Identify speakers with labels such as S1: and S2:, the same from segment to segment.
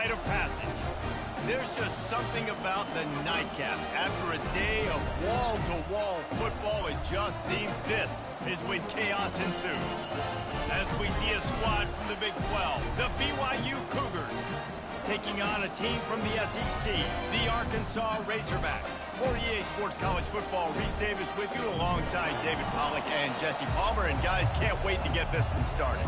S1: rite of passage. There's just something about the nightcap. After a day of wall-to-wall football, it just seems this is when chaos ensues. As we see a squad from the Big 12, the BYU Cougars, taking on a team from the SEC, the Arkansas Razorbacks. For EA Sports College Football, Reese Davis with you alongside David Pollack and Jesse Palmer. And guys, can't wait to get this one started.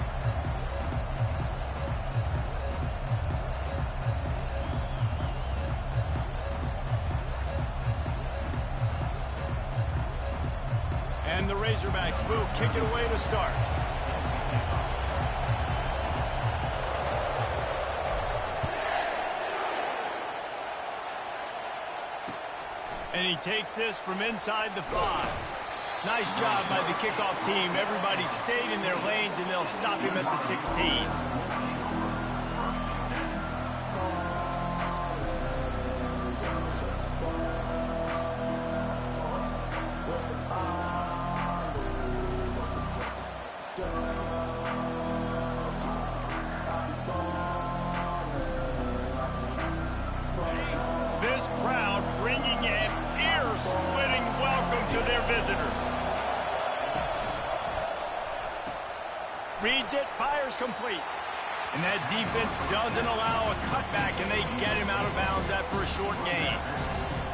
S1: And the Razorbacks will kick it away to start. And he takes this from inside the 5. Nice job by the kickoff team. Everybody stayed in their lanes, and they'll stop him at the 16. This crowd bringing an ear-splitting welcome to their visitors. Reads it, fires complete. And that defense doesn't allow a cutback, and they get him out of bounds after a short gain.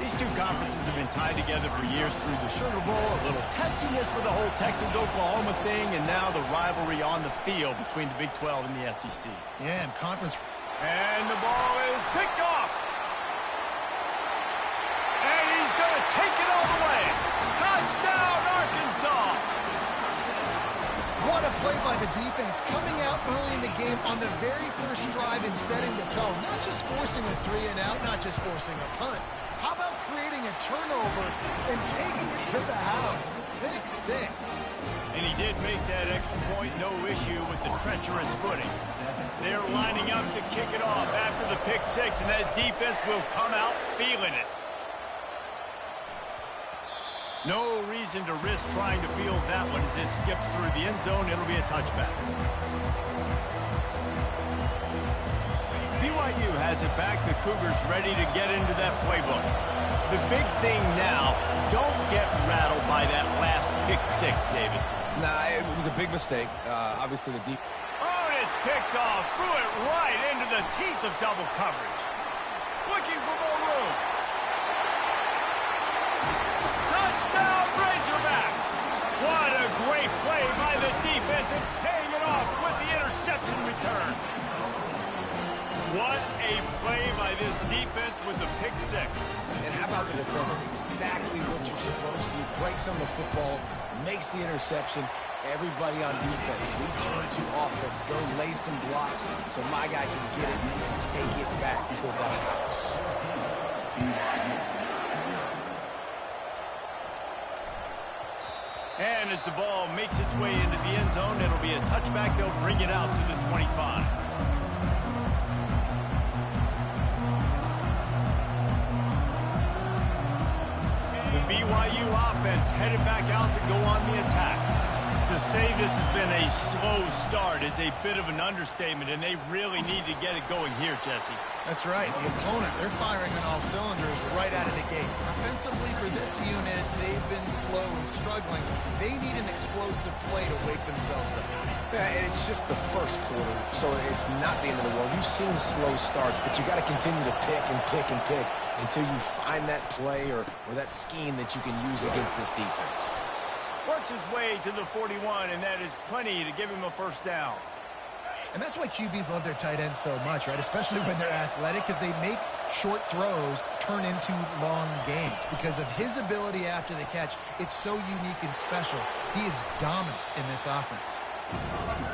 S1: These two conferences have been tied together for years through the Sugar Bowl, a little testiness with the whole Texas-Oklahoma thing, and now the rivalry on the field between the Big 12 and the SEC.
S2: Yeah, and conference.
S1: And the ball is picked off. And he's going to take it all the way. Touchdown, Arkansas.
S2: What a play by the defense, coming out early in the game on the very first drive and setting the tone. Not just forcing a 3-and-out, not just forcing a punt. How about creating a turnover and taking it to the house? Pick 6.
S1: And he did make that extra point, no issue with the treacherous footing. They're lining up to kick it off after the pick 6, and that defense will come out feeling it. No reason to risk trying to field that one as it skips through the end zone. It'll be a touchback. BYU has it back. The Cougars ready to get into that playbook. The big thing now, don't get rattled by that last pick 6, David.
S3: Nah, it was a big mistake. Obviously, the deep.
S1: Oh, and it's picked off. Threw it right into the teeth of double coverage. Looking for more room. Touchdown, Razorbacks! What a great play by the defense and paying it off with the interception return. What a play by this defense with the pick 6.
S3: And how about the defender? Exactly what you're supposed to do. Breaks on the football, makes the interception. Everybody on defense, we turn to offense. Go lay some blocks so my guy can get it and take it back to the house.
S1: And as the ball makes its way into the end zone, it'll be a touchback. They'll bring it out to the 25. The BYU offense headed back out to go on the attack. To say this has been a slow start is a bit of an understatement, and they really need to get it going here, Jesse.
S2: That's right. The opponent, they're firing on all cylinders right out of the gate. Offensively for this unit, they've been slow and struggling. They need an explosive play to wake themselves up.
S3: Yeah, and it's just the first quarter, so it's not the end of the world. You've seen slow starts, but you got to continue to pick and pick and pick until you find that play or that scheme that you can use against this defense.
S1: Works his way to the 41, and that is plenty to give him a first down.
S2: And that's why QBs love their tight ends so much, right? Especially when they're athletic, because they make short throws turn into long gains. Because of his ability after the catch, it's so unique and special. He is dominant in this offense.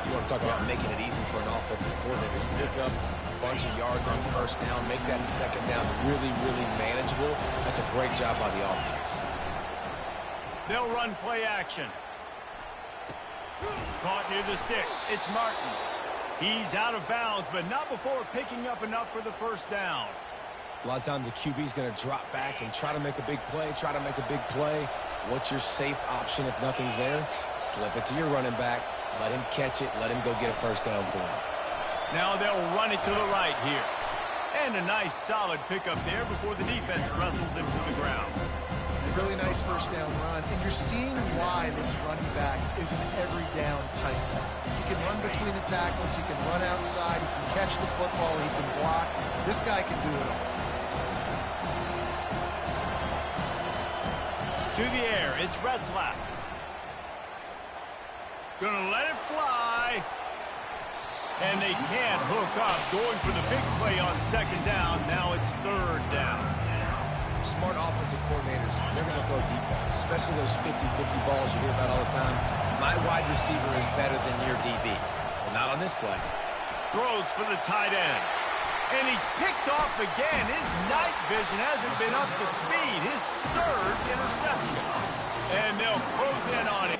S3: You want to talk about making it easy for an offensive coordinator. You pick up a bunch of yards on first down, make that second down really, really manageable. That's a great job by the offense.
S1: They'll run play action. Caught near the sticks. It's Martin. He's out of bounds, but not before picking up enough for the first down.
S3: A lot of times the QB's going to drop back and try to make a big play, What's your safe option if nothing's there? Slip it to your running back. Let him catch it. Let him go get a first down for you.
S1: Now they'll run it to the right here. And a nice solid pickup there before the defense wrestles him to the ground.
S2: A really nice first down run, and you're seeing why this running back is an every down type. He can run between the tackles, he can run outside, he can catch the football, he can block. This guy can do it all.
S1: To the air, it's Retzlaff. Gonna let it fly. And they can't hook up, going for the big play on second down. Now it's third down.
S3: Smart offensive coordinators, they're going to throw deep balls, especially those 50-50 balls you hear about all the time. My wide receiver is better than your DB. Well, not on this play.
S1: Throws for the tight end. And he's picked off again. His night vision hasn't been up to speed. His third interception. And they'll close in on it.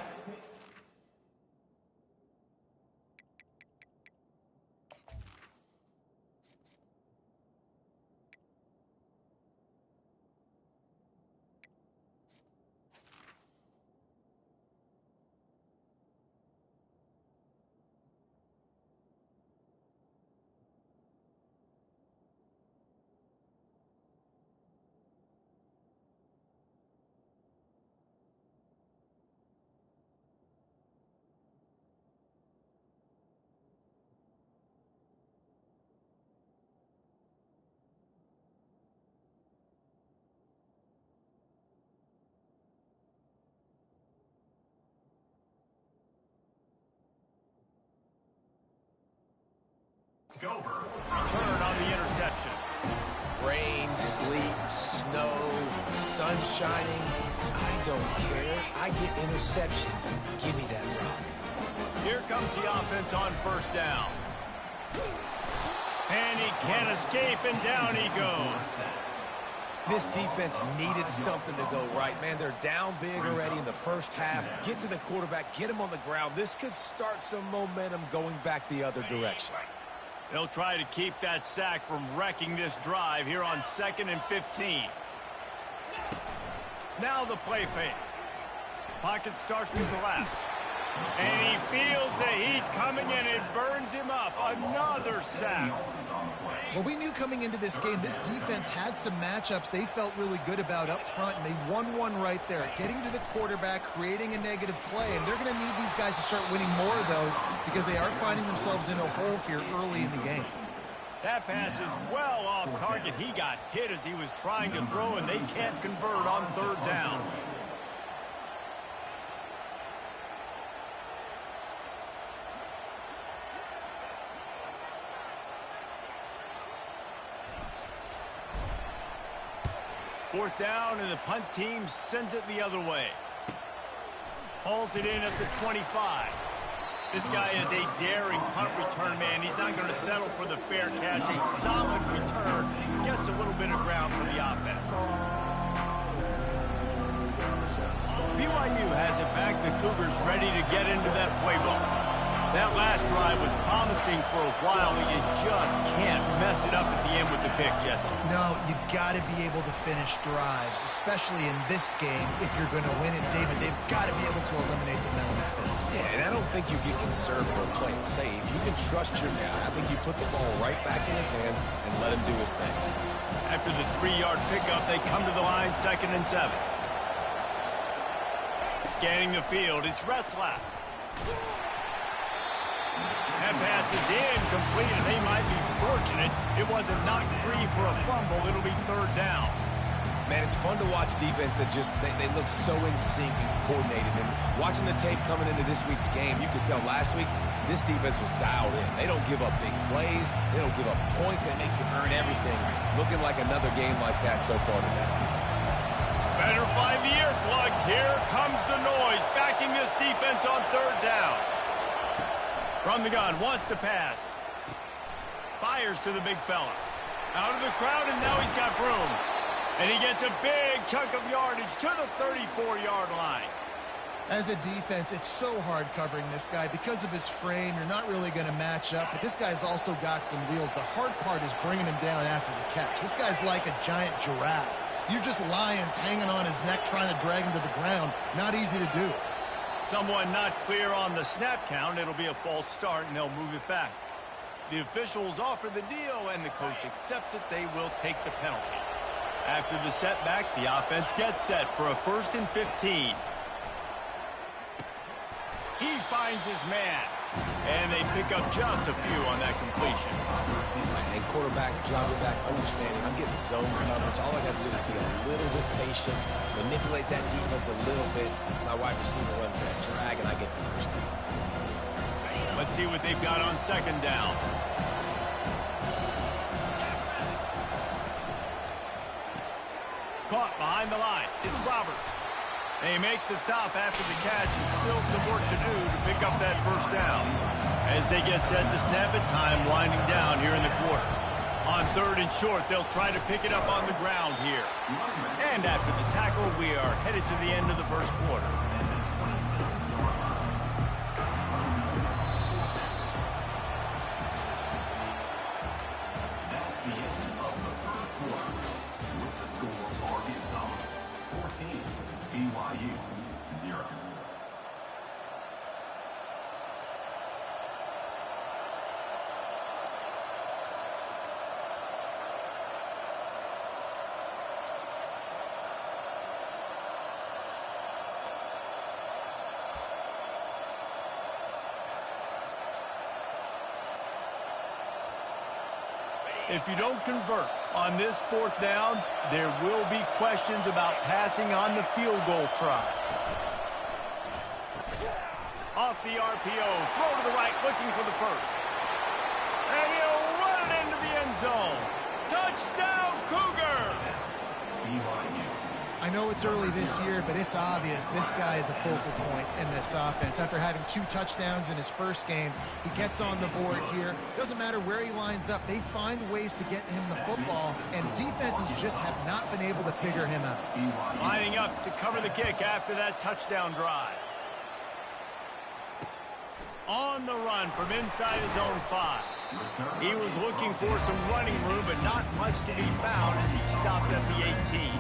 S1: Return on the interception.
S3: Rain, sleet, snow, sun shining. I don't care. I get interceptions. Give me that rock.
S1: Here comes the offense on first down. And he can't escape, and down he goes.
S3: This defense needed something to go right, man. They're down big already in the first half. Get to the quarterback, get him on the ground. This could start some momentum going back the other direction.
S1: They'll try to keep that sack from wrecking this drive here on 2nd and 15. Now the play fake. Pocket starts to collapse. And he feels the heat coming and it burns him up. Another sack.
S2: Well, we knew coming into this game, this defense had some matchups they felt really good about up front, and they won one right there. Getting to the quarterback, creating a negative play, and they're going to need these guys to start winning more of those because they are finding themselves in a hole here early in the game.
S1: That pass is well off target. He got hit as he was trying to throw, and they can't convert on third down. Fourth down, and the punt team sends it the other way. Hauls it in at the 25. This guy is a daring punt return man. He's not going to settle for the fair catch. A solid return. Gets a little bit of ground for the offense. BYU has it back. The Cougars ready to get into that playbook. That last drive was promising for a while, but you just can't mess it up at the end with the pick, Jesse.
S2: No, you got to be able to finish drives, especially in this game if you're going to win it, David. They've got to be able to eliminate the mental mistakes.
S3: Yeah, and I don't think you get conservative or play it safe. You can trust your guy. I think you put the ball right back in his hands and let him do his thing.
S1: After the 3-yard pickup, they come to the line 2nd and 7. Scanning the field, it's Retzlaff. That pass is incomplete, and they might be fortunate it wasn't knocked free for a fumble. It'll be third down.
S3: Man, it's fun to watch defense that just, they look so in sync and coordinated. And watching the tape coming into this week's game, you could tell last week this defense was dialed in. They don't give up big plays. They don't give up points. They make you earn everything. Looking like another game like that so far today.
S1: Better find the earplugs. Here comes the noise, backing this defense on third down. From the gun, wants to pass. Fires to the big fella. Out of the crowd, and now he's got room. And he gets a big chunk of yardage to the 34-yard line.
S2: As a defense, it's so hard covering this guy. Because of his frame, you're not really going to match up. But this guy's also got some wheels. The hard part is bringing him down after the catch. This guy's like a giant giraffe. You're just lions hanging on his neck trying to drag him to the ground. Not easy to do.
S1: Someone not clear on the snap count. It'll be a false start, and they'll move it back. The officials offer the deal, and the coach accepts it. They will take the penalty. After the setback, the offense gets set for a 1st and 15. He finds his man, and they pick up just a few on that completion.
S3: And quarterback, dropping back, understanding, I'm getting zone coverage. All I got to do is be a little bit patient, manipulate that defense a little bit. My wide receiver runs that drag, and I get the first down.
S1: Let's see what they've got on 2nd down. Caught behind the line. It's Roberts. They make the stop after the catch, and still some work to do to pick up that 1st down. As they get set to snap it, time winding down here in the quarter. On 3rd and short, they'll try to pick it up on the ground here. And after the tackle, we are headed to the end of the 1st quarter.
S4: BYU 0.
S1: If you don't convert on this 4th down, there will be questions about passing on the field goal try. Off the RPO, throw to the right, looking for the 1st. And he'll run it into the end zone. Touchdown, Cougar!
S4: BYU.
S2: I know it's early this year, but it's obvious this guy is a focal point in this offense. After having 2 touchdowns in his first game, he gets on the board here. Doesn't matter where he lines up. They find ways to get him the football, and defenses just have not been able to figure him out.
S1: Lining up to cover the kick after that touchdown drive. On the run from inside his own 5. He was looking for some running room, but not much to be found as he stopped at the 18.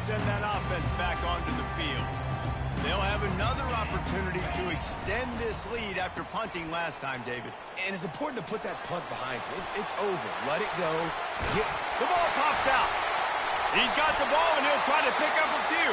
S1: Send that offense back onto the field. They'll have another opportunity to extend this lead after punting last time, David.
S3: And it's important to put that punt behind you. It's over. Let it go.
S1: The ball pops out. He's got the ball, and he'll try to pick up a few.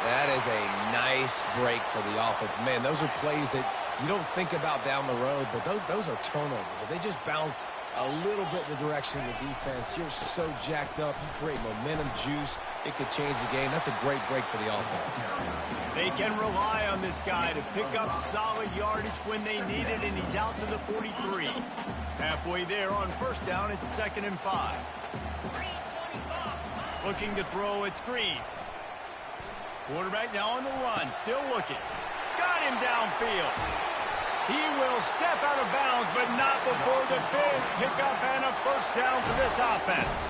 S3: That is a nice break for the offense. Man, those are plays that you don't think about down the road, but those are turnovers. If they just bounce a little bit in the direction of the defense, you're so jacked up. You create momentum, juice. It could change the game. That's a great break for the offense.
S1: They can rely on this guy to pick up solid yardage when they need it, and he's out to the 43. Halfway there on 1st down, it's 2nd and 5. Looking to throw, it's Green. Quarterback now on the run, still looking. Got him downfield. He will step out of bounds, but not before the big pickup and a 1st down for this offense.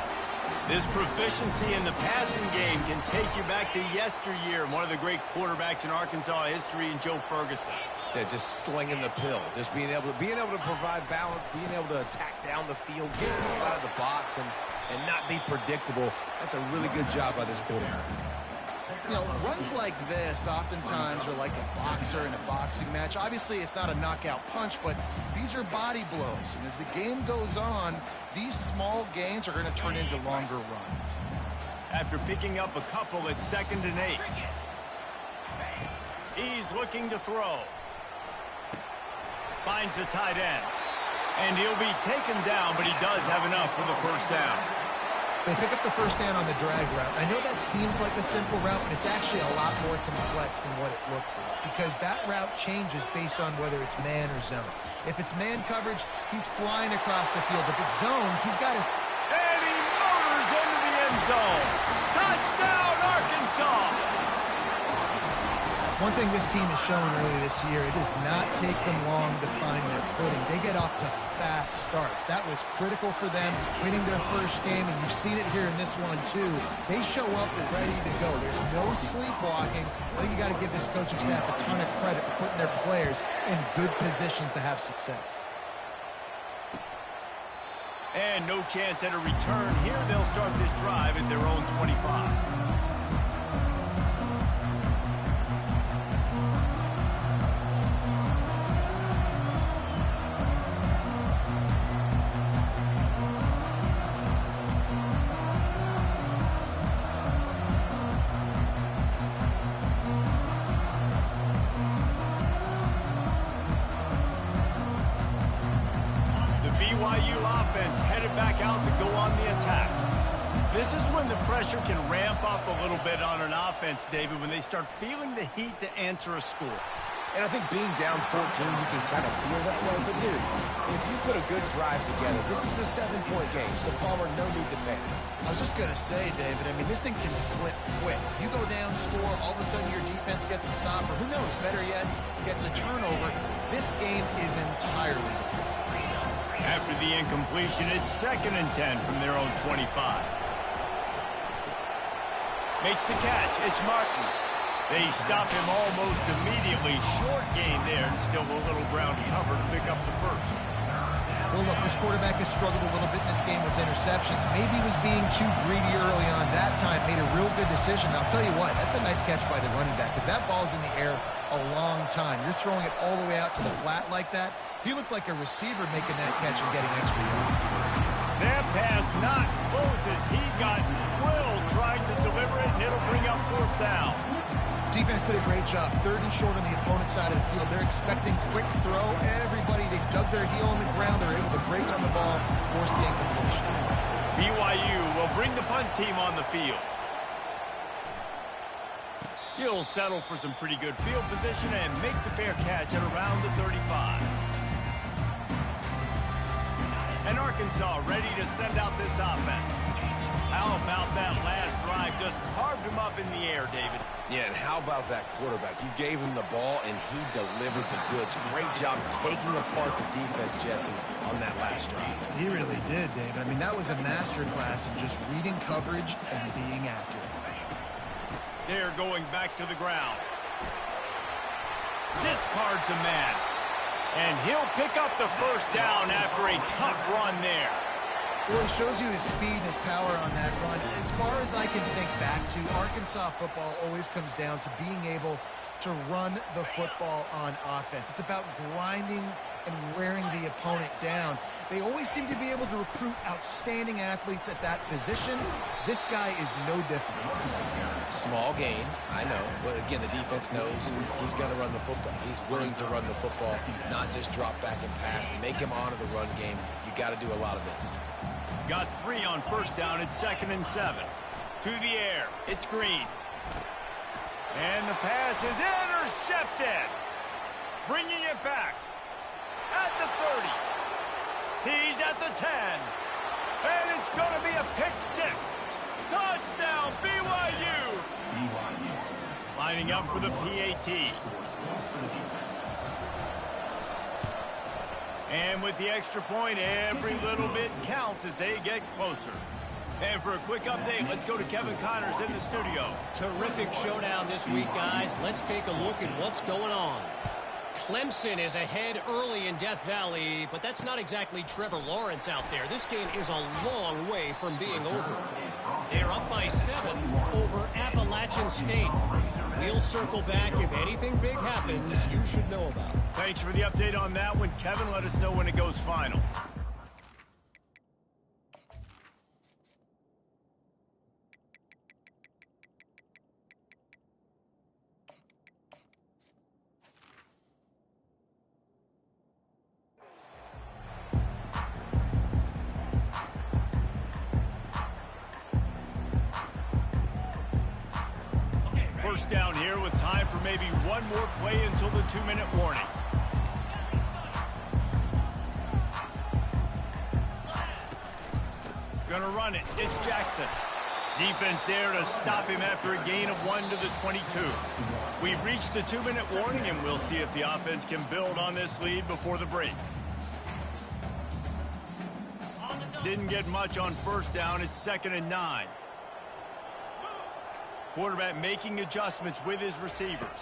S1: This proficiency in the passing game can take you back to yesteryear, one of the great quarterbacks in Arkansas history, in Joe Ferguson.
S3: Yeah, just slinging the pill, just being able to provide balance, being able to attack down the field, get people out of the box, and not be predictable. That's a really good job by this quarterback.
S2: You know, runs like this oftentimes are like a boxer in a boxing match. Obviously, it's not a knockout punch, but these are body blows. And as the game goes on, these small gains are going to turn into longer runs.
S1: After picking up a couple at 2nd and 8. He's looking to throw. Finds the tight end. And he'll be taken down, but he does have enough for the 1st down.
S2: They pick up the 1st down on the drag route. I know that seems like a simple route, but it's actually a lot more complex than what it looks like, because that route changes based on whether it's man or zone. If it's man coverage, he's flying across the field. If it's zone, he's got his...
S1: And he motors into the end zone. Touchdown, Arkansas!
S2: One thing this team has shown early this year, it does not take them long to find their footing. They get off to fast starts. That was critical for them, winning their 1st game, and you've seen it here in this one too. They show up ready to go. There's no sleepwalking. I think you got to give this coaching staff a ton of credit for putting their players in good positions to have success.
S1: And no chance at a return here. They'll start this drive at their own 25. BYU offense headed back out to go on the attack. This is when the pressure can ramp up a little bit on an offense, David, when they start feeling the heat to answer a score.
S3: And I think being down 14, you can kind of feel that way. But, dude, if you put a good drive together, this is a 7-point game. So, Palmer, no need to panic.
S2: I was just going to say, David, I mean, this thing can flip quick. You go down, score, all of a sudden your defense gets a stop, or who knows, better yet, gets a turnover. This game is entirely different.
S1: After the incompletion, it's 2nd and 10 from their own 25. Makes the catch. It's Martin. They stop him almost immediately. Short gain there, and still a little ground to cover to pick up the first.
S2: Well, look, this quarterback has struggled a little bit in this game with interceptions. Maybe he was being too greedy early on. That time made a real good decision. I'll tell you what, that's a nice catch by the running back because that ball's in the air a long time. You're throwing it all the way out to the flat like that. He looked like a receiver making that catch and getting extra yards.
S1: That pass not close as he got drilled trying to deliver it, and it'll bring up 4th down.
S2: Defense did a great job. 3rd and short on the opponent's side of the field. They're expecting quick throw. Everybody, they dug their heel on the ground. They're able to break on the ball, force the incompletion.
S1: BYU will bring the punt team on the field. He'll settle for some pretty good field position and make the fair catch at around the 35. And Arkansas ready to send out this offense. How about that last drive? Just carved him up in the air, David.
S3: Yeah, and how about that quarterback? You gave him the ball, and he delivered the goods. Great job taking apart the defense, Jesse, on that last drive.
S2: He really did, David. I mean, that was a masterclass in just reading coverage and being accurate.
S1: They're going back to the ground. Discards a man. And he'll pick up the first down after a tough run there.
S2: Well, it shows you his speed and his power on that run. As far as I can think back to, Arkansas football always comes down to being able to run the football on offense. It's about grinding and wearing the opponent down. They always seem to be able to recruit outstanding athletes at that position. This guy is no different.
S3: Small gain, I know. But again, the defense knows he's going to run the football. He's willing to run the football, not just drop back and pass. Make him honor the run game. You got to do a lot of this.
S1: Got 3 on first down. It's 2nd and 7. To the air. It's Green. And the pass is intercepted. Bringing it back. At the 30. He's at the 10. And it's going to be a pick 6. Touchdown, BYU. Lining up for the PAT. And with the extra point, every little bit counts as they get closer. And for a quick update, let's go to Kevin Connors in the studio.
S5: Terrific showdown this week, guys. Let's take a look at what's going on. Clemson is ahead early in Death Valley, but that's not exactly Trevor Lawrence out there. This game is a long way from being over. They're up by 7 over Appalachian State. We'll circle back if anything big happens you should know about.
S1: Thanks for the update on that one, Kevin. Let us know when it goes final. First down here with time for maybe one more play until the 2-minute warning. Gonna run it. It's Jackson. Defense there to stop him after a gain of 1 to the 22. We've reached the 2-minute warning, and we'll see if the offense can build on this lead before the break. Didn't get much on first down. It's 2nd and 9. Quarterback making adjustments with his receivers.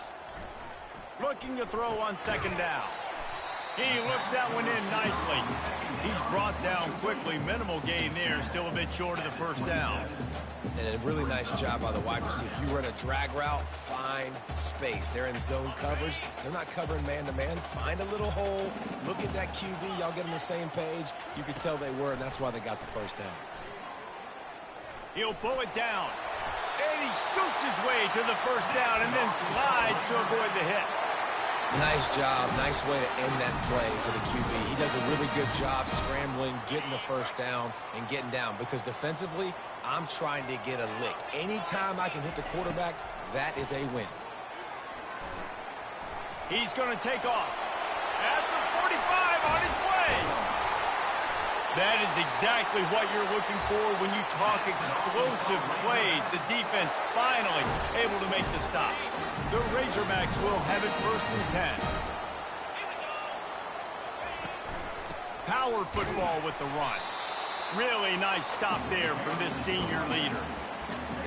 S1: Looking to throw on 2nd down. He looks that one in nicely. He's brought down quickly. Minimal gain there. Still a bit short of the first down.
S3: And a really nice job by the wide receiver. You run a drag route, find space. They're in zone coverage. They're not covering man-to-man. Find a little hole. Look at that QB. Y'all get on the same page. You could tell they were, and that's why they got the first down.
S1: He'll pull it down. And he scoots his way to the first down and then slides to avoid the hit.
S3: Nice job. Nice way to end that play for the QB. He does a really good job scrambling, getting the first down, and getting down. Because defensively, I'm trying to get a lick. Anytime I can hit the quarterback, that is a win.
S1: He's going to take off. At the 45 on his way. That is exactly what you're looking for when you talk explosive plays. The defense finally able to make the stop. The Razorbacks will have it 1st and 10. Power football with the run. Really nice stop there from this senior leader.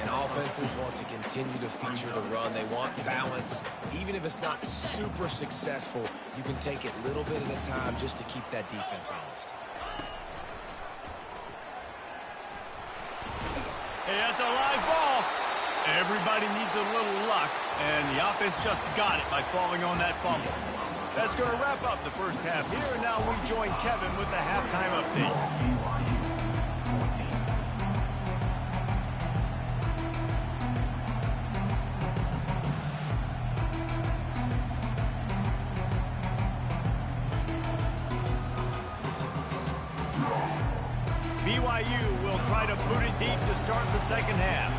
S3: And offenses want to continue to feature the run. They want balance. Even if it's not super successful, you can take it little bit at a time just to keep that defense honest.
S1: Hey, that's a live ball. Everybody needs a little luck, and the offense just got it by falling on that fumble. That's going to wrap up the first half here, and now we join Kevin with the halftime update. BYU will try to boot it deep to start the second half.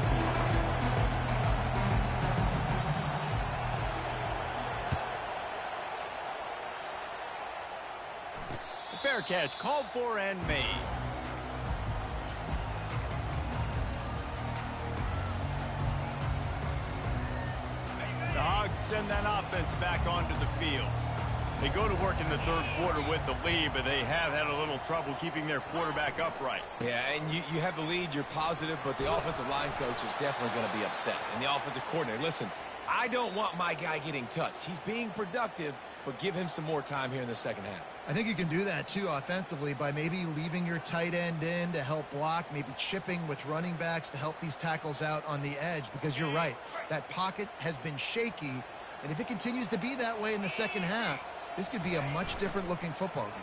S1: Fair catch called for and made. The Hogs send that offense back onto the field. They go to work in the third quarter with the lead, but they have had a little trouble keeping their quarterback upright.
S3: Yeah, and you have the lead, you're positive, but the offensive line coach is definitely going to be upset. And the offensive coordinator, listen, I don't want my guy getting touched. He's being productive, but give him some more time here in the second half.
S2: I think you can do that, too, offensively, by maybe leaving your tight end in to help block, maybe chipping with running backs to help these tackles out on the edge, because you're right. That pocket has been shaky, and if it continues to be that way in the second half, this could be a much different-looking football game.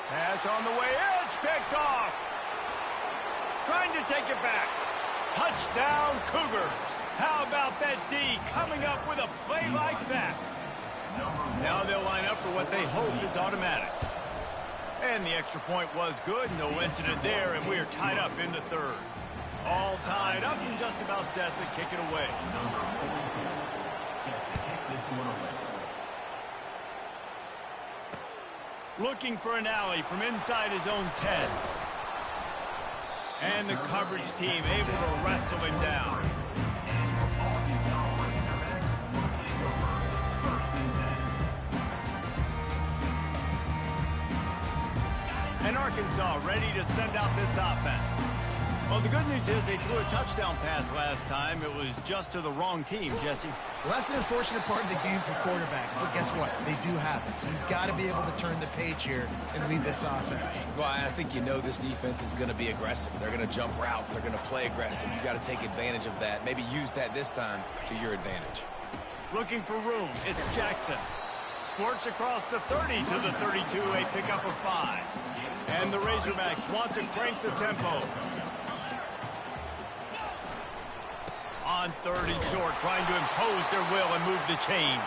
S1: Pass on the way. It's picked off. Trying to take it back. Touchdown, Cougars. How about that D coming up with a play like that? Now they'll line up for what they hope is automatic. And the extra point was good. No incident there, and we are tied up in the third. All tied up and just about set to kick it away. Looking for an alley from inside his own 10. And the coverage team able to wrestle him down. And Arkansas ready to send out this offense. Well, the good news is they threw a touchdown pass last time. It was just to the wrong team, Jesse.
S2: Well, that's an unfortunate part of the game for quarterbacks, but guess what? They do happen. So you've got to be able to turn the page here and lead this offense.
S3: Well, I think you know this defense is going to be aggressive. They're going to jump routes. They're going to play aggressive. You've got to take advantage of that. Maybe use that this time to your advantage.
S1: Looking for room. It's Jackson. Squirts across the 30 to the 32, a pickup of 5. And the Razorbacks want to crank the tempo. On 3rd and short, trying to impose their will and move the chains.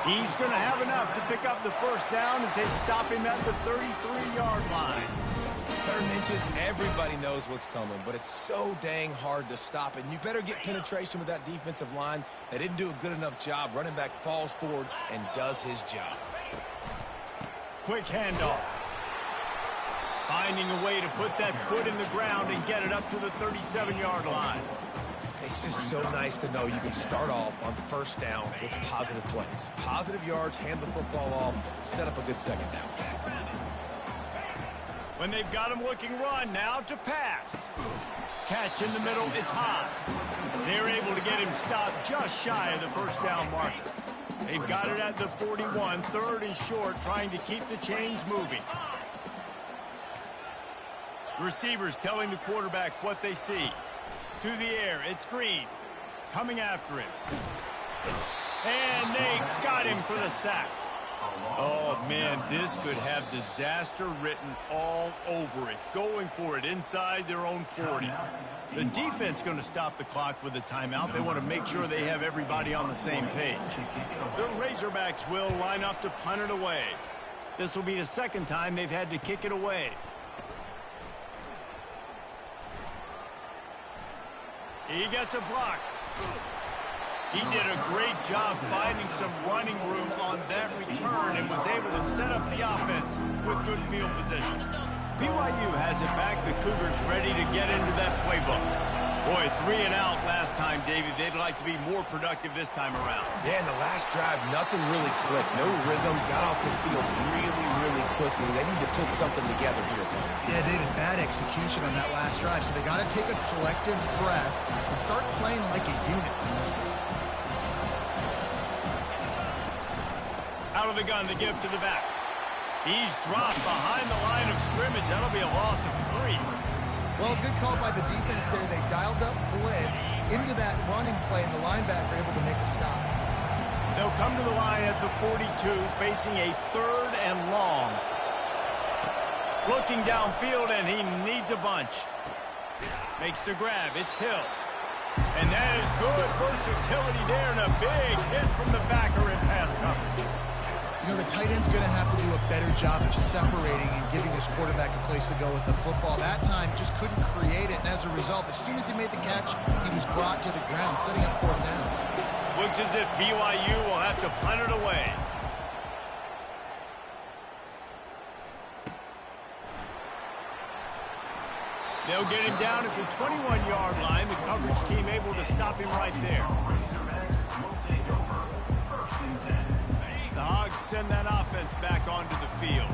S1: He's going to have enough to pick up the first down as they stop him at the 33-yard line.
S3: 3rd and inches, everybody knows what's coming, but it's so dang hard to stop it. And you better get penetration with that defensive line. They didn't do a good enough job. Running back falls forward and does his job.
S1: Quick handoff. Finding a way to put that foot in the ground and get it up to the 37-yard line.
S3: It's just so nice to know you can start off on first down with positive plays. Positive yards, hand the football off, set up a good second down.
S1: When they've got him looking run, now to pass. Catch in the middle, it's high. They're able to get him stopped just shy of the first down marker. They've got it at the 41, 3rd and short, trying to keep the chains moving. Receivers telling the quarterback what they see. To the air, it's Green. Coming after him. And they got him for the sack. Oh, man, this could have disaster written all over it. Going for it inside their own 40. The defense going to stop the clock with a timeout. They want to make sure they have everybody on the same page. The Razorbacks will line up to punt it away. This will be the 2nd time they've had to kick it away. He gets a block. He did a great job finding some running room on that return and was able to set up the offense with good field position. BYU has it back. The Cougars ready to get into that playbook. Boy, 3 and out last time, David. They'd like to be more productive this time around.
S3: Yeah, in the last drive, nothing really clicked. No rhythm. Got off the field really quickly. They need to put something together here.
S2: Yeah, David, bad execution on that last drive. So they got to take a collective breath and start playing like a unit in this one.
S1: Out of the gun, the give to the back. He's dropped behind the line of scrimmage. That'll be a loss of 3.
S2: Well, good call by the defense there. They dialed up blitz into that running play, and the linebacker able to make the stop.
S1: They'll come to the line at the 42, facing a 3rd and long. Looking downfield, and he needs a bunch. Makes the grab. It's Hill. And that is good versatility there, and a big hit from the backer in pass coverage.
S2: You know, the tight end's going to have to do a better job of separating and giving his quarterback a place to go with the football. That time just couldn't create it, and as a result, as soon as he made the catch, he was brought to the ground, setting up 4th down.
S1: Looks as if BYU will have to punt it away. They'll get him down at the 21-yard line. The coverage team able to stop him right there. The Hogs send that offense back onto the field.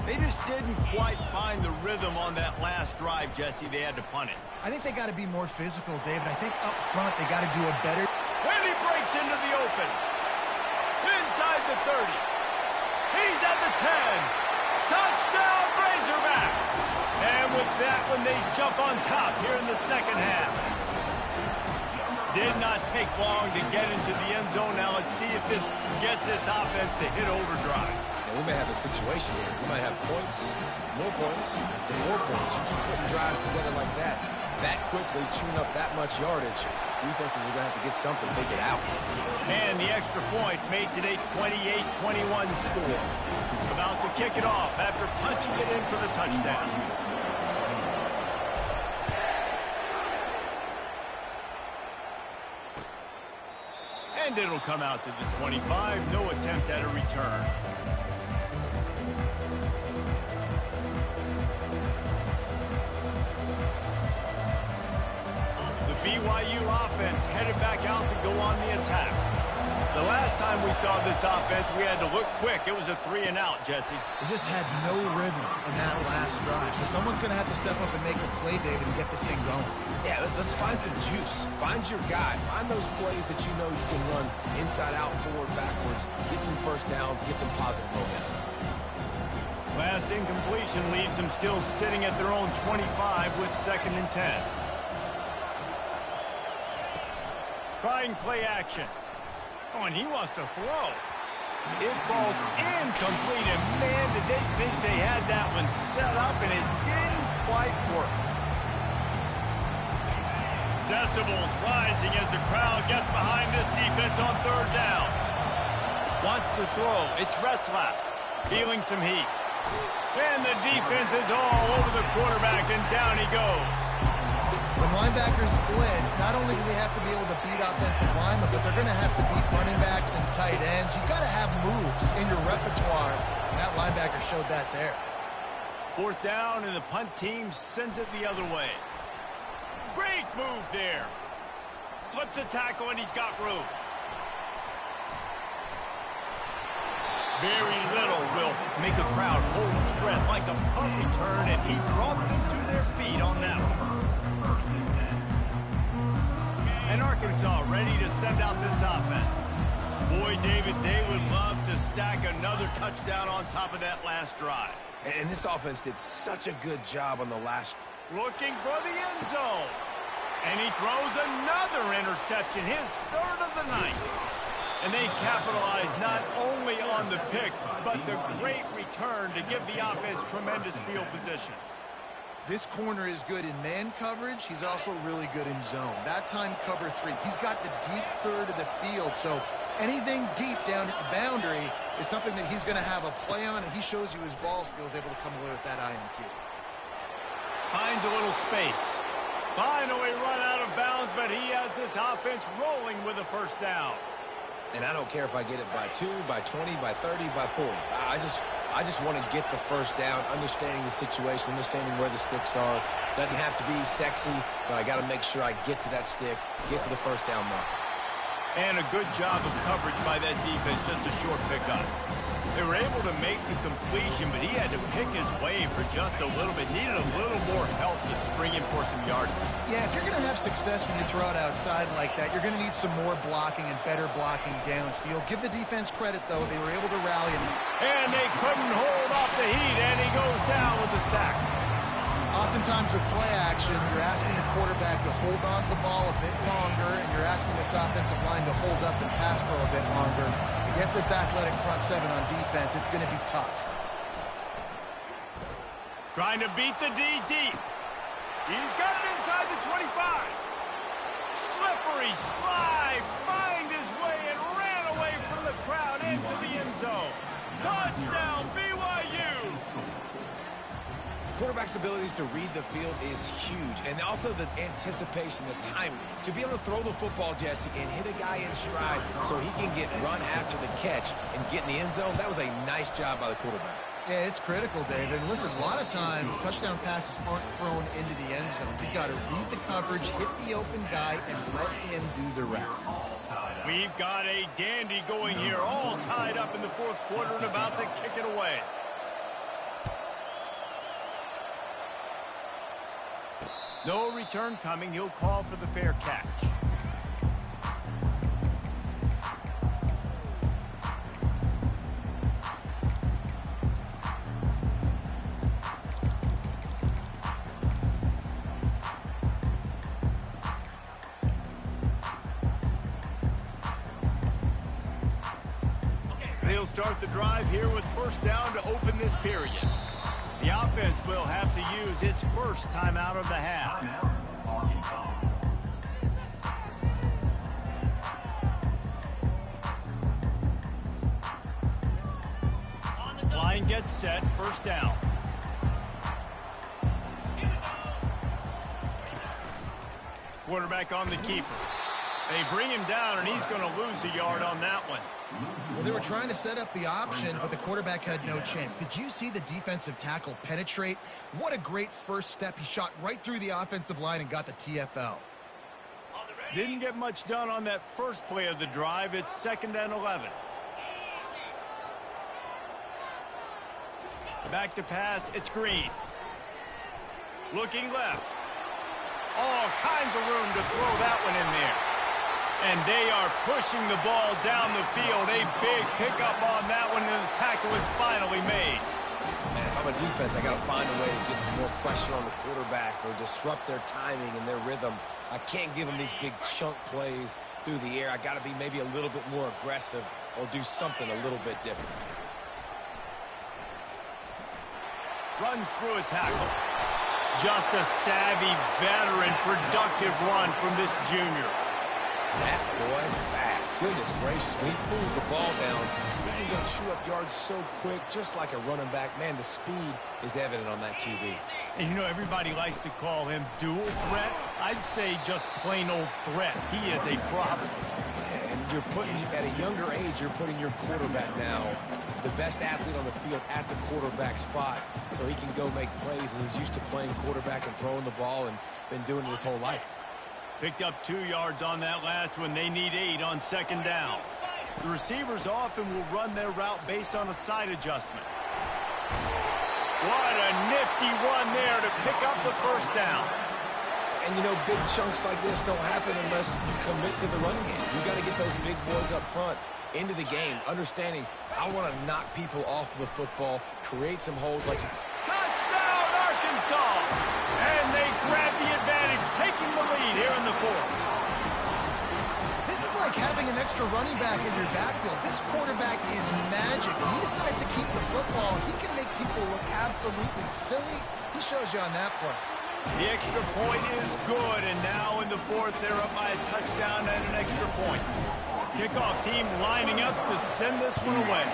S1: They just didn't quite find the rhythm on that last drive, Jesse. They had to punt it.
S2: I think they got to be more physical, David. I think up front they got to do a better.
S1: And he breaks into the open. Inside the 30. He's at the 10. Touchdown, Razorbacks. And with that one, they jump on top here in the 2nd half. Did not take long to get into the end zone. Now let's see if this gets this offense to hit overdrive.
S3: And we may have a situation here. We might have points, more points, and more points. You keep putting drives together like that quickly, chewing up that much yardage, defenses are going to have to get something figured out.
S1: And the extra point makes it a 28-21 score. About to kick it off after punching it in for the touchdown. And it'll come out to the 25. No attempt at a return. The BYU offense headed back out to go on the attack. The last time we saw this offense, we had to look quick. It was a 3 and out, Jesse.
S2: They just had no rhythm in that last drive. So someone's going to have to step up and make a play, David, and get this thing going.
S3: Yeah, let's find some juice. Find your guy. Find those plays that you know you can run inside out, forward, backwards. Get some first downs. Get some positive momentum.
S1: Last incompletion leaves them still sitting at their own 25 with 2nd and 10. Trying play action. Oh, and he wants to throw. It falls incomplete, and man, did they think they had that one set up, and it didn't quite work. Decibels rising as the crowd gets behind this defense on 3rd down. Wants to throw. It's Retzlaff feeling some heat. And the defense is all over the quarterback, and down he goes.
S2: When linebackers blitz, not only do they have to be able to beat offensive linemen, but they're going to have to beat running backs and tight ends. You've got to have moves in your repertoire, and that linebacker showed that there.
S1: 4th down, and the punt team sends it the other way. Great move there. Slips a tackle, and he's got room. Very little will make a crowd hold its breath like a punt return, and he brought them to their feet on that one. And Arkansas ready to send out this offense. Boy, David, they would love to stack another touchdown on top of that last drive.
S3: And this offense did such a good job on the last.
S1: Looking for the end zone. And he throws another interception, his third of the night. And they capitalize not only on the pick, but the great return to give the offense tremendous field position.
S2: This corner is good in man coverage. He's also really good in zone. That time, cover 3. He's got the deep third of the field, so anything deep down at the boundary is something that he's going to have a play on, and he shows you his ball skills, able to come away with that INT.
S1: Finds a little space. Finally run out of bounds, but he has this offense rolling with a first down.
S3: And I don't care if I get it by 2, by 20, by 30, by 40. I just want to get the first down, understanding the situation, understanding where the sticks are. Doesn't have to be sexy, but I got to make sure I get to that stick, get to the first down mark.
S1: And a good job of coverage by that defense, just a short pickup. They were able to make the completion, but he had to pick his way for just a little bit. Needed a little more help to spring in for some yardage.
S2: Yeah, if you're going to have success when you throw it outside like that, you're going to need some more blocking and better blocking downfield. Give the defense credit, though. They were able to rally.
S1: And they couldn't hold off the heat, and he goes down with the sack.
S2: Oftentimes with play action, you're asking the quarterback to hold on to the ball a bit longer, and you're asking this offensive line to hold up and pass pro a bit longer. Against this athletic front 7 on defense, it's going to be tough.
S1: Trying to beat the D deep. He's got it inside the 25. Slippery slide, find his way and ran away from the crowd into the end zone. Touchdown, BYU!
S3: Quarterback's abilities to read the field is huge, and also the anticipation, the timing. To be able to throw the football, Jesse, and hit a guy in stride so he can get run after the catch and get in the end zone, that was a nice job by the quarterback.
S2: Yeah, it's critical, David. And listen, a lot of times, touchdown passes aren't thrown into the end zone. You've got to read the coverage, hit the open guy, and let him do the rest.
S1: We've got a dandy going here, all tied up in the fourth quarter and about to kick it away. No return coming. He'll call for the fair catch. They'll start the drive here with first down to open this period. The offense will have to use its first timeout of the half. Line gets set, first down. Quarterback on the keeper. They bring him down, and he's going to lose a yard on that one.
S2: Well, they were trying to set up the option, but the quarterback had no chance. Did you see the defensive tackle penetrate? What a great first step. He shot right through the offensive line and got the TFL.
S1: Didn't get much done on that first play of the drive. It's 2nd and 11. Back to pass. It's Green. Looking left. All kinds of room to throw that one in there. And they are pushing the ball down the field. A big pickup on that one, and the tackle is finally made.
S3: Man, if I'm a defense, I got to find a way to get some more pressure on the quarterback or disrupt their timing and their rhythm. I can't give them these big chunk plays through the air. I got to be maybe a little bit more aggressive or do something a little bit different.
S1: Runs through a tackle. Just a savvy, veteran, productive run from this junior.
S3: That boy fast. Goodness gracious. When he pulls the ball down, he can go chew up yards so quick, just like a running back. Man, the speed is evident on that QB.
S1: And you know, everybody likes to call him dual threat. I'd say just plain old threat. He is a problem.
S3: And you're putting, at a younger age, you're putting your quarterback now, the best athlete on the field at the quarterback spot, so he can go make plays, and he's used to playing quarterback and throwing the ball and been doing it his whole life.
S1: Picked up 2 yards on that last one. They need 8 on 2nd down. The receivers often will run their route based on a side adjustment. What a nifty run there to pick up the first down.
S3: And, you know, big chunks like this don't happen unless you commit to the running game. You got to get those big boys up front into the game, understanding I want to knock people off the football, create some holes like...
S1: Touchdown, Arkansas! And they grab the advantage, taking the lead here in the fourth.
S2: This is like having an extra running back in your backfield. This quarterback is magic. When he decides to keep the football, he can make people look absolutely silly. He shows you on that play.
S1: The extra point is good, and now in the fourth, they're up by a touchdown and an extra point. Kickoff team lining up to send this one away.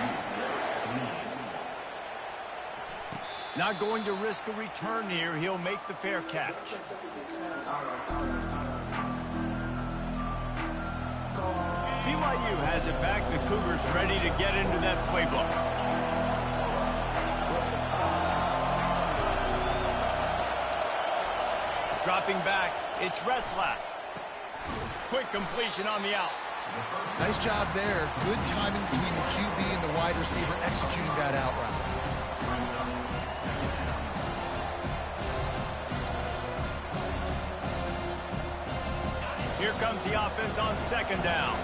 S1: Not going to risk a return here. He'll make the fair catch. BYU has it back. The Cougars ready to get into that playbook. Dropping back, it's Retzlaff. Quick completion on the out.
S2: Nice job there. Good timing between the QB and the wide receiver executing that out route.
S1: Here comes the offense on second down.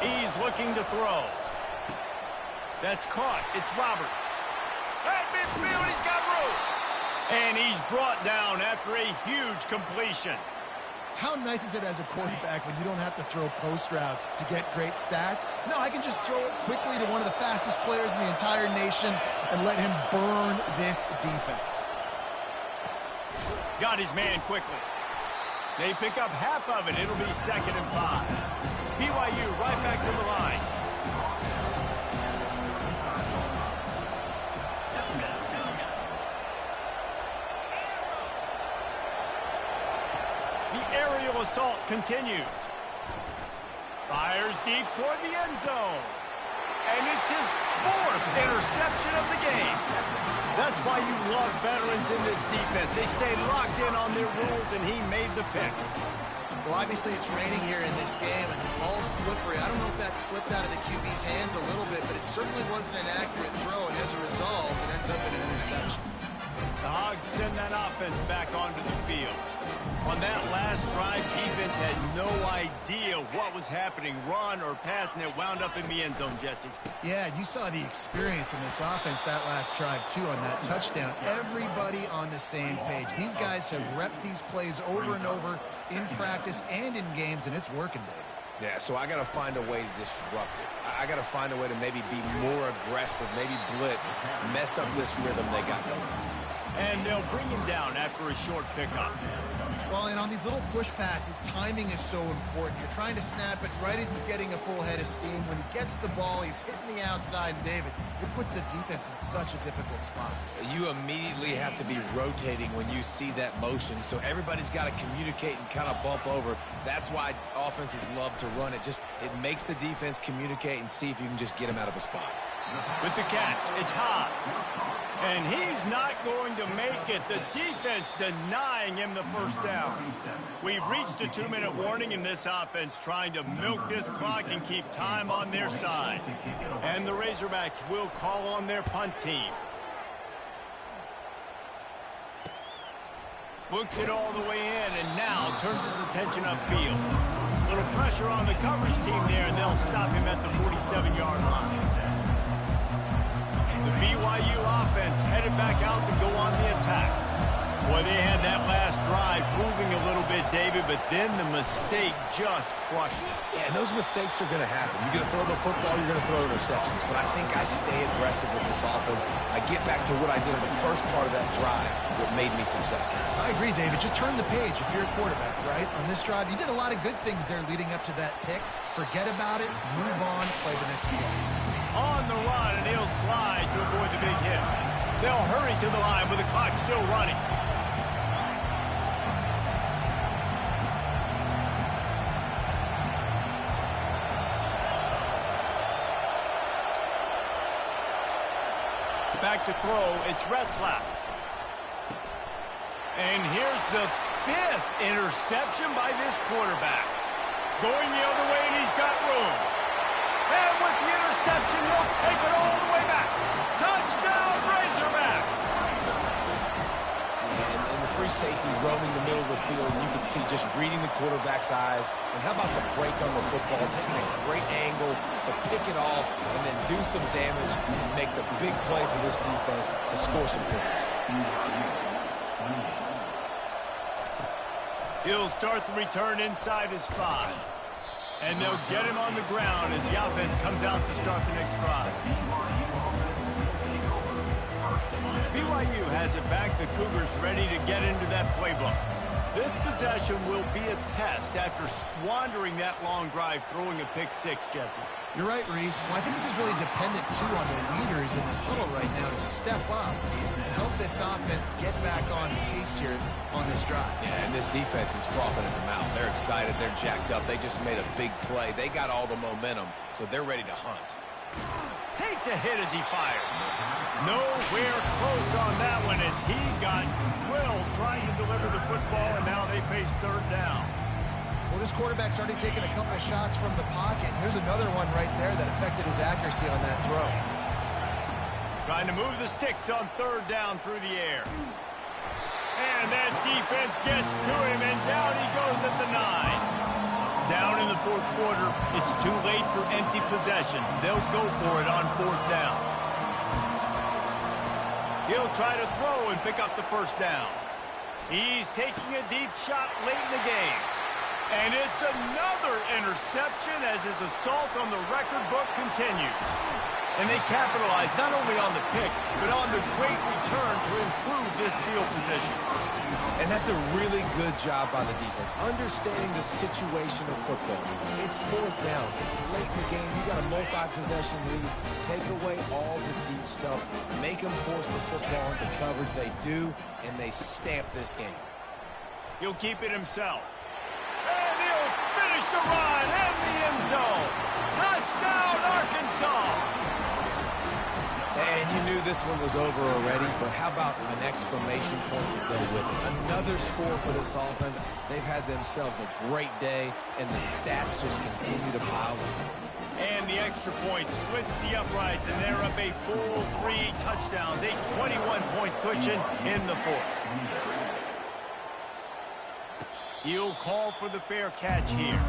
S1: He's looking to throw. That's caught. It's Roberts. At midfield, he's got room. And he's brought down after a huge completion.
S2: How nice is it as a quarterback when you don't have to throw post routes to get great stats? No, I can just throw it quickly to one of the fastest players in the entire nation and let him burn this defense.
S1: Got his man quickly. They pick up half of it. It'll be 2nd and 5. BYU right back to the line. The aerial assault continues. Fires deep toward the end zone. And it's his 4th interception of the game. That's why you love veterans in this defense. They stay locked in on their rules, and he made the pick.
S2: Well, obviously it's raining here in this game, and the ball's slippery. I don't know if that slipped out of the QB's hands a little bit, but it certainly wasn't an accurate throw, and as a result, it ends up in an interception.
S1: The Hogs send that offense back onto the field. On that last drive, defense had no idea what was happening, run or pass, and it wound up in the end zone, Jesse.
S2: Yeah, you saw the experience in this offense that last drive, too, on that touchdown. Everybody on the same page. These guys have repped these plays over and over in practice and in games, and it's working, Dave.
S3: Yeah, so I got to find a way to disrupt it. I got to find a way to maybe be more aggressive, maybe blitz, mess up this rhythm they got going.
S1: And they'll bring him down after a short pickup.
S2: Well, and on these little push passes, timing is so important. You're trying to snap it right as he's getting a full head of steam. When he gets the ball, he's hitting the outside, and David, it puts the defense in such a difficult spot.
S3: You immediately have to be rotating when you see that motion, so everybody's got to communicate and kind of bump over. That's why offenses love to run it. It makes the defense communicate and see if you can just get him out of a spot.
S1: With the catch, it's Haas. And he's not going to make it. The defense denying him the first down. We've reached a 2-minute warning in this offense, trying to milk this clock and keep time on their side. And the Razorbacks will call on their punt team. Looks it all the way in, and now turns his attention upfield. Little pressure on the coverage team there, and they'll stop him at the 47-yard line. The BYU offense headed back out to go on the attack. Boy, they had that last drive moving a little bit, David, but then the mistake just crushed it.
S3: Yeah, and those mistakes are going to happen. You're going to throw the football, you're going to throw interceptions. But I think I stay aggressive with this offense. I get back to what I did in the first part of that drive, what made me successful.
S2: I agree, David. Just turn the page if you're a quarterback, right? On this drive, you did a lot of good things there leading up to that pick. Forget about it, move on, play the next play.
S1: On the run, and he'll slide to avoid the big hit. They'll hurry to the line with the clock still running. Back to throw, it's Retzlaff. And here's the 5th interception by this quarterback. Going the other way, and he's got room. And with the interception, he'll take it all the way back. Touchdown, Razorbacks!
S3: And the free safety roaming the middle of the field, and you can see just reading the quarterback's eyes. And how about the break on the football, taking a great angle to pick it off and then do some damage and make the big play for this defense to score some points.
S1: He'll start the return inside his 5. And they'll get him on the ground as the offense comes out to start the next drive. BYU has it back. The Cougars ready to get into that playbook. This possession will be a test after squandering that long drive, throwing a pick-6, Jesse.
S2: You're right, Reese. Well, I think this is really dependent, too, on the leaders in this huddle right now to step up and help this offense get back on pace here on this drive.
S3: Yeah, and this defense is frothing at the mouth. They're excited. They're jacked up. They just made a big play. They got all the momentum, so they're ready to hunt.
S1: Takes a hit as he fires. Nowhere close on that one as he got drilled trying to deliver the football, and now they face third down.
S2: Well, this quarterback's already taken a couple shots from the pocket. There's another one right there that affected his accuracy on that throw.
S1: Trying to move the sticks on third down through the air. And that defense gets to him, and down he goes at the 9. Down in the fourth quarter, it's too late for empty possessions. They'll go for it on fourth down. He'll try to throw and pick up the first down. He's taking a deep shot late in the game. And it's another interception as his assault on the record book continues. And they capitalize not only on the pick, but on the great return to improve this field position.
S3: And that's a really good job by the defense, understanding the situation of football. It's fourth down. It's late in the game. You got a multi-possession lead. Take away all the deep stuff. Make them force the football into coverage. They do, and they stamp this game.
S1: He'll keep it himself. And he'll finish the run in the end zone. Touchdown, Arkansas!
S3: And you knew this one was over already, but how about an exclamation point to go with it? Another score for this offense. They've had themselves a great day, and the stats just continue to pile up.
S1: And the extra point splits the uprights, and they're up a full 3 touchdowns, a 21-point cushion in the fourth. He'll call for the fair catch here.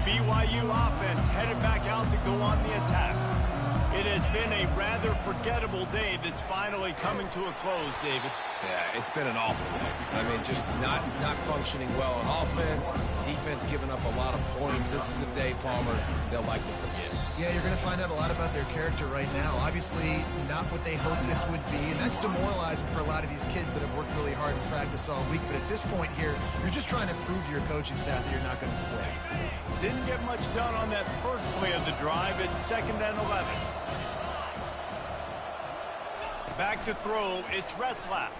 S1: BYU offense headed back out to go on the attack. It has been a rather forgettable day that's finally coming to a close, David.
S3: Yeah, it's been an awful day. I mean, just not functioning well on offense, defense giving up a lot of points. This is the day, Palmer, they'll like to forget.
S2: Yeah, you're going to find out a lot about their character right now. Obviously, not what they hoped this would be, and that's demoralizing for a lot of these kids that have worked really hard in practice all week. But at this point here, you're just trying to prove to your coaching staff that you're not going to quit.
S1: Didn't get much done on that first play of the drive. It's 2nd and 11. Back to throw, it's Retzlaff.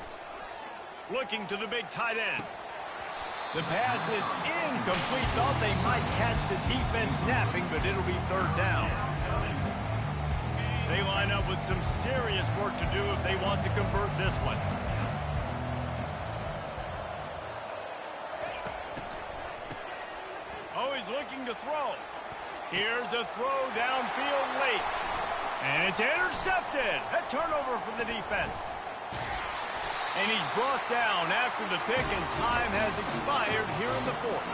S1: Looking to the big tight end. The pass is incomplete. Thought they might catch the defense napping, but it'll be third down. They line up with some serious work to do if they want to convert this one. Oh, he's looking to throw. Here's a throw downfield late. And it's intercepted. A turnover for the defense. And he's brought down after the pick, and time has expired here in the fourth.